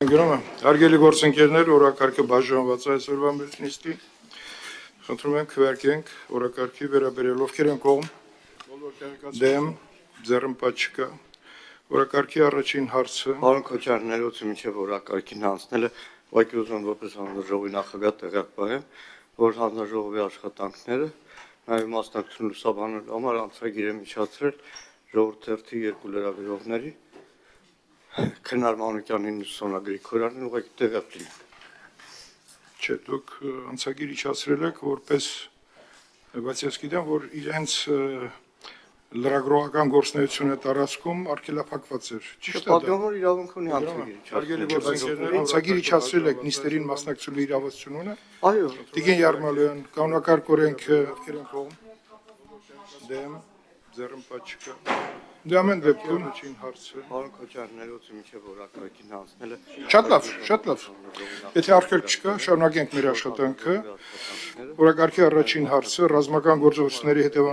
Գրոմը, հարգելի գործընկերներ, օրակարգը բաժանված է այսօրվա մեր նիստի։ Խնդրում եմ քվեարկենք օրակարգի վերաբերյալ ովքեր են կողմ, դեմ, ձեռնպատ չկա։ Օրակարգի առաջին հարցը։ Պարոն Քոչարյան, ներողություն մինչև օրակարգին հանձնելը, ուղղակի ուզում եմ որպես հանձնաժողովի նախագահ տեղյակ պահեմ, որ հանձնաժողովի աշխատանքները, նաև մասնակցություն լուսաբանելու համար անցագիր է միջացրել ժողովրդի երկու լրագրողների Քնար Մանուկյանին ու Սոնա Գրիգորյանին ուղղակի տեղյակ լինեն։ Չէ, դուք անցագիր իջացրել եք որպես, բայց ես գիտեմ, որ իրենց լրագրողական գործունեությունը տարածքում արգելափակված էր։ Ճիշտ է դա։ Պատգամավոր իրավունք ունի անցագիր իջացնել։ Հարգելի գործընկերներ, անցագիր իջացրել եք նիստերին մասնակցելու իրավասություն ունը։ Այո։ Տիկին Յարմալյան, կանոնակարգ օրենքը ովքեր են կողմ, դեմ, ձեռնպատ չկա։ Դե ամեն դեպքում առաջին հարցը։ Պարոն Քոչարյան, ներողություն մինչև օրակարգին հանձնելը։ Շատ լավ, շատ լավ։ Եթե արգելք չկա, շարունակենք մեր աշխատանքը։ Օրակարգի առաջին հարցը ռազմական գործողությունների հետևանքով